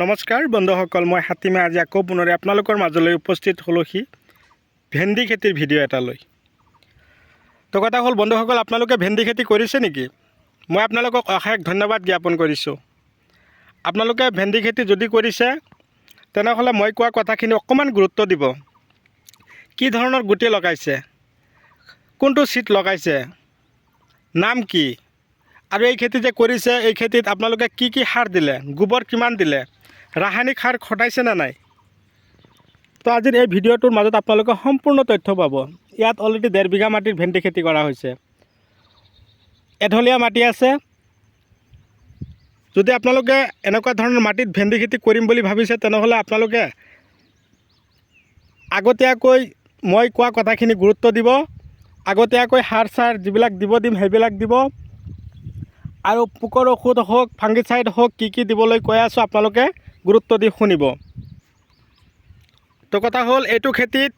নমস্কাৰ বন্ধুসকল, মই হাতীমে আজি আকৌ পুনৰে আপোনালোকৰ মাজলৈ উপস্থিত হ'লোহি ভেন্দি খেতিৰ ভিডিঅ' এটা লৈ। তো কথা হ'ল বন্ধুসকল, আপোনালোকে ভেন্দি খেতি কৰিছে নেকি? মই আপোনালোকক অশেষ ধন্যবাদ জ্ঞাপন কৰিছোঁ। আপোনালোকে ভেন্দি খেতি যদি কৰিছে তেনেহ'লে মই কোৱা কথাখিনি অকণমান গুৰুত্ব দিব। কি ধৰণৰ গুটি লগাইছে, কোনটো চিট লগাইছে, নাম কি, আৰু এই খেতি যে কৰিছে এই খেতিত আপোনালোকে কি কি সাৰ দিলে, গোবৰ কিমান দিলে, ৰাসায়নিক সাৰ খটাইছে না নাই। তো আজিৰ এই ভিডিঅ'টোৰ মাজত আপোনালোকে সম্পূৰ্ণ তথ্য পাব। ইয়াত অলৰেডি 1.5 বিঘা মাটিৰ ভেন্দি খেতি কৰা হৈছে। এঢলীয়া মাটি আছে। যদি আপোনালোকে এনেকুৱা ধৰণৰ মাটিত ভেন্দি খেতি কৰিম বুলি ভাবিছে তেনেহ'লে আপোনালোকে আগতীয়াকৈ মই কোৱা কথাখিনি গুৰুত্ব দিব। আগতীয়াকৈ সাৰ চাৰ যিবিলাক দিম সেইবিলাক দিব। আৰু পোকৰ ঔষধ হওক, ফাংগিচাইড হওক, কি দিবলৈ কৈ আছোঁ আপোনালোকে গুৰুত্ব দি শুনিব। তো কথা হ'ল এইটো খেতিত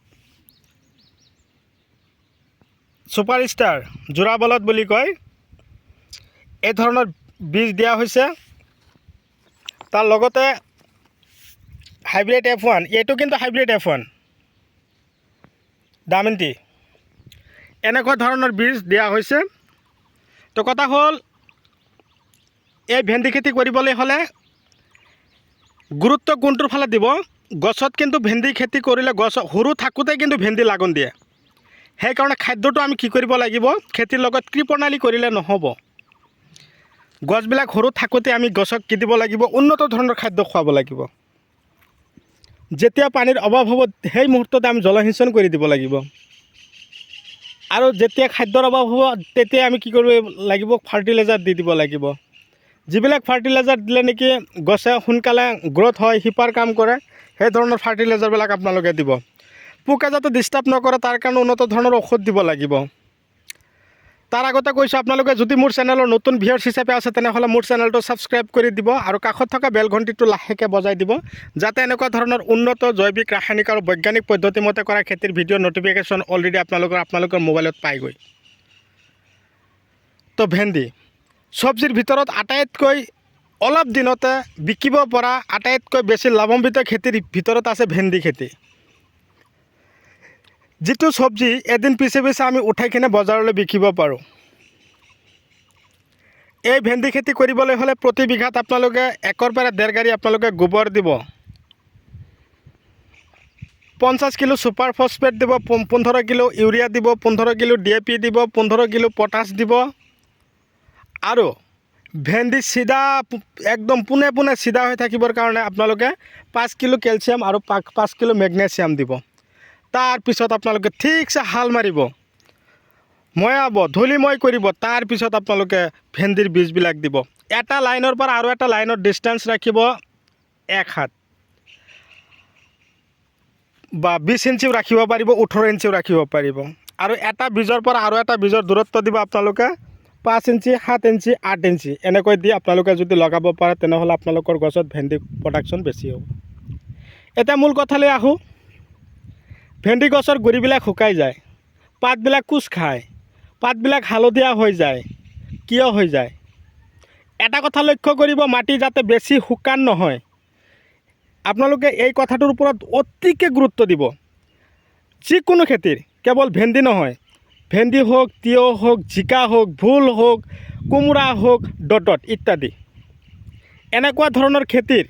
ছুপাৰ ষ্টাৰ যোৰা বলদ বুলি কয় এই ধৰণৰ বীজ দিয়া হৈছে। তাৰ লগতে হাইব্ৰিড F1, এইটো কিন্তু হাইব্ৰিড F1 দামিন্তি, এনেকুৱা ধৰণৰ বীজ দিয়া হৈছে। তো কথা হ'ল এই ভেন্দি খেতি কৰিবলৈ হ'লে গুৰুত্ব কোনটোৰ ফালে দিব। গছত কিন্তু ভেন্দি খেতি কৰিলে গছ সৰু থাকোঁতে কিন্তু ভেন্দি লাগন দিয়ে। সেইকাৰণে খাদ্যটো আমি কি কৰিব লাগিব, খেতিৰ লগত কৃপণালী কৰিলে নহ'ব। গছবিলাক সৰু থাকোঁতে আমি গছক কি দিব লাগিব, উন্নত ধৰণৰ খাদ্য খুৱাব লাগিব। যেতিয়া পানীৰ অভাৱ হ'ব সেই মুহূৰ্ততে আমি জলসিঞ্চন কৰি দিব লাগিব। আৰু যেতিয়া খাদ্যৰ অভাৱ হ'ব তেতিয়া আমি কি কৰিব লাগিব, ফাৰ্টিলাইজাৰ দি দিব লাগিব। যিবিলাক ফাৰ্টিলাইজাৰ দিলে নেকি গছে সোনকালে গ্ৰ'থ হয়, শিপাৰ কাম কৰে, সেই ধৰণৰ ফাৰ্টিলাইজাৰবিলাক আপোনালোকে দিব। পোকে যাতে ডিষ্টাৰ্ব নকৰে তাৰ কাৰণে উন্নত ধৰণৰ ঔষধ দিব লাগিব। তাৰ আগতে কৈছোঁ, আপোনালোকে যদি মোৰ চেনেলৰ নতুন ভিউৱাৰ্ছ হিচাপে আছে তেনেহ'লে মোৰ চেনেলটো ছাবস্ক্ৰাইব কৰি দিব আৰু কাষত থকা বেল ঘণ্টিটো লাহেকৈ বজাই দিব, যাতে এনেকুৱা ধৰণৰ উন্নত জৈৱিক, ৰাসায়নিক আৰু বৈজ্ঞানিক পদ্ধতিমতে কৰা খেতিৰ ভিডিঅ' নটিফিকেশ্যন অলৰেডি আপোনালোকৰ মোবাইলত পাইগৈ। তো ভেন্দি চব্জিৰ ভিতৰত আটাইতকৈ অলপ দিনতে বিকিব পৰা আটাইতকৈ বেছি লাভান্বিত খেতিৰ ভিতৰত আছে ভেন্দি খেতি। যিটো চব্জি এদিন পিছে আমি উঠাই কিনে বজাৰলৈ বিকিব পাৰোঁ। এই ভেন্দি খেতি কৰিবলৈ হ'লে প্ৰতি বিঘাত আপোনালোকে 1 পৰা 1.5 গাড়ী আপোনালোকে গোবৰ দিব, 50 কিলো ছুপাৰ ফছফেট দিব, 15 কিলো ইউৰিয়া দিব, 15 কিলো DAP দিব, 15 কিলো পটাছ দিব। আৰু ভেন্দি চিধা একদম পোনে চিধা হৈ থাকিবৰ কাৰণে আপোনালোকে 5 কিলো কেলছিয়াম আৰু 5 কিলো মেগনেছিয়াম দিব। তাৰপিছত আপোনালোকে ঠিকছে হাল মাৰিব, ময়াব, ধূলিময় কৰিব। তাৰপিছত আপোনালোকে ভেন্দিৰ বীজবিলাক দিব। এটা লাইনৰ পৰা আৰু এটা লাইনৰ ডিষ্টেঞ্চ ৰাখিব 1 হাত বা 20 ইঞ্চিও ৰাখিব পাৰিব, 18 ইঞ্চিও ৰাখিব পাৰিব। আৰু এটা বীজৰ পৰা আৰু এটা বীজৰ দূৰত্ব দিব আপোনালোকে 5 ইঞ্চি, 7 ইঞ্চি, 8 ইঞ্চি এনেকৈ দি আপোনালোকে যদি লগাব পাৰে তেনেহ'লে আপোনালোকৰ গছত ভেন্দি প্ৰডাকশ্যন বেছি হ'ব। এতিয়া মূল কথালৈ আহোঁ। ভেন্দি গছৰ গুৰিবিলাক শুকাই যায়, পাতবিলাক কোচ খায়, পাতবিলাক হালধীয়া হৈ যায়। কিয় হৈ যায়? এটা কথা লক্ষ্য কৰিব, মাটি যাতে বেছি শুকান নহয়। আপোনালোকে এই কথাটোৰ ওপৰত অতিকৈ গুৰুত্ব দিব। যিকোনো খেতিৰ, কেৱল ভেন্দি নহয়, ভেন্দি হওক, তিয়ঁহ হওক, জিকা হওক, ভোল হওক, কোমোৰা হওক, ডটত ইত্যাদি এনেকুৱা ধৰণৰ খেতিৰ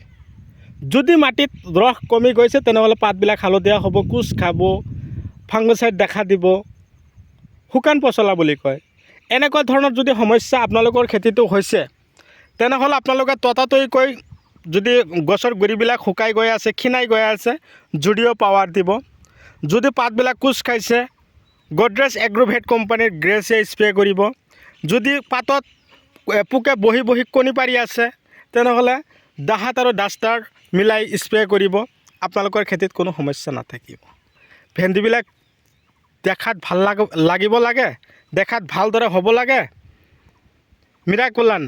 যদি মাটিত ৰস কমি গৈছে তেনেহ'লে পাতবিলাক হালধীয়া হ'ব, কোচ খাব, ফাংগিচাইড দেখা দিব, শুকান পচলা বুলি কয়। এনেকুৱা ধৰণৰ যদি সমস্যা আপোনালোকৰ খেতিটো হৈছে তেনেহ'লে আপোনালোকে ততাতৈয়াকৈ যদি গছৰ গুৰিবিলাক শুকাই গৈ আছে, ক্ষীণাই গৈ আছে, জুডিঅ' পাৱাৰ দিব। যদি পাতবিলাক কোচ খাইছে, গডৰেজ এগ্ৰোভেট কোম্পানীৰ গ্ৰেছে স্প্ৰে কৰিব। যদি পাতত পোকে বহি কণী পাৰি আছে তেনেহ'লে দাহাত আৰু ডাষ্টাৰ মিলাই স্প্ৰে কৰিব। আপোনালোকৰ খেতিত কোনো সমস্যা নাথাকিব। ভেন্দিবিলাক দেখাত ভাল লাগিব লাগে, দেখাত ভালদৰে হ'ব লাগে। মিৰাকুলান,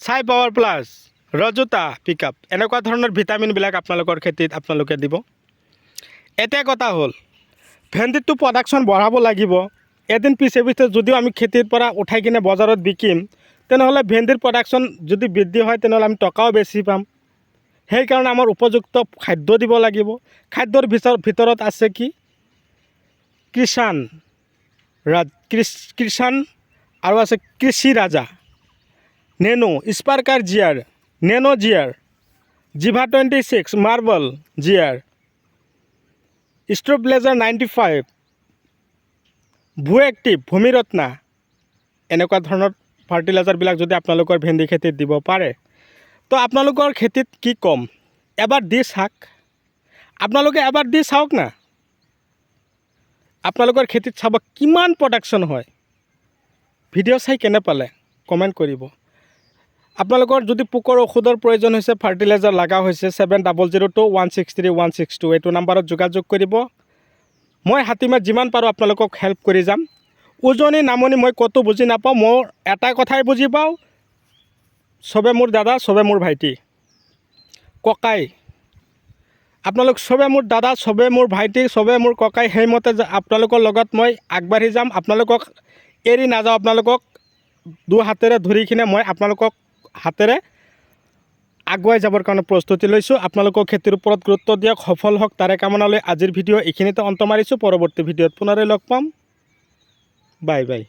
চাই পাৱাৰ প্লাছ, ৰজোতা পিকআপ এনেকুৱা ধৰণৰ ভিটামিনবিলাক আপোনালোকৰ খেতিত আপোনালোকে দিব। এতিয়া কথা হ'ল ভেন্দিটো প্ৰডাকশ্যন বঢ়াব লাগিব। এদিন পিছে যদিও আমি খেতিৰ পৰা উঠাই কিনে বজাৰত বিকিম তেনেহ'লে ভেন্দিৰ প্ৰডাকশ্যন যদি বৃদ্ধি হয় তেনেহ'লে আমি টকাও বেছি পাম। সেইকাৰণে আমাৰ উপযুক্ত খাদ্য দিব লাগিব। খাদ্যৰ ভিতৰত আছে কি কিষাণ কিষাণ আৰু আছে কৃষি ৰাজা, নেনো স্পাৰ্কাৰ জিয়াৰ, নেনো জিয়াৰ, জিভা 26, মাৰ্বল জিয়াৰ, ষ্ট্ৰ'ব্লেজাৰ 95, ভু এক্টিভ, ভূমিৰত্না, এনেকুৱা ধৰণৰ ফাৰ্টিলাইজাৰবিলাক যদি আপোনালোকৰ ভেন্দি খেতিত দিব পাৰে তো আপোনালোকৰ খেতিত কি কম, এবাৰ দি চাওক। আপোনালোকে এবাৰ দি চাওক না, আপোনালোকৰ খেতিত চাব কিমান প্ৰডাকশ্যন হয়। ভিডিঅ' চাই কেনে পালে কমেণ্ট কৰিব। আপোনালোকৰ যদি পোকৰ ঔষধৰ প্ৰয়োজন হৈছে, ফাৰ্টিলাইজাৰ লগা হৈছে, 7002163162 এইটো নাম্বাৰত যোগাযোগ কৰিব। মই হাতীমাত যিমান পাৰোঁ আপোনালোকক হেল্প কৰি যাম। উজনি নামনি মই ক'তো বুজি নাপাওঁ, মোৰ এটা কথাই বুজি পাওঁ, চবে মোৰ দাদা, চবে মোৰ ভাইটি, ককাই। আপোনালোক চবে মোৰ দাদা, চবে মোৰ ভাইটি, চবে মোৰ ককাই। সেইমতে আপোনালোকৰ লগত মই আগবাঢ়ি যাম, আপোনালোকক এৰি নাযাওঁ। আপোনালোকক দুহাতেৰে ধৰি কিনে মই আপোনালোকক হাতেৰে আগুৱাই যাবৰ কাৰণে প্ৰস্তুতি লৈছোঁ। আপোনালোকক খেতিৰ ওপৰত গুৰুত্ব দিয়ক, সফল হওক তাৰে কামনা লৈ আজিৰ ভিডিঅ' এইখিনিতে অন্ত মাৰিছোঁ। পৰৱৰ্তী ভিডিঅ'ত পুনৰাই লগ পাম। Bye bye.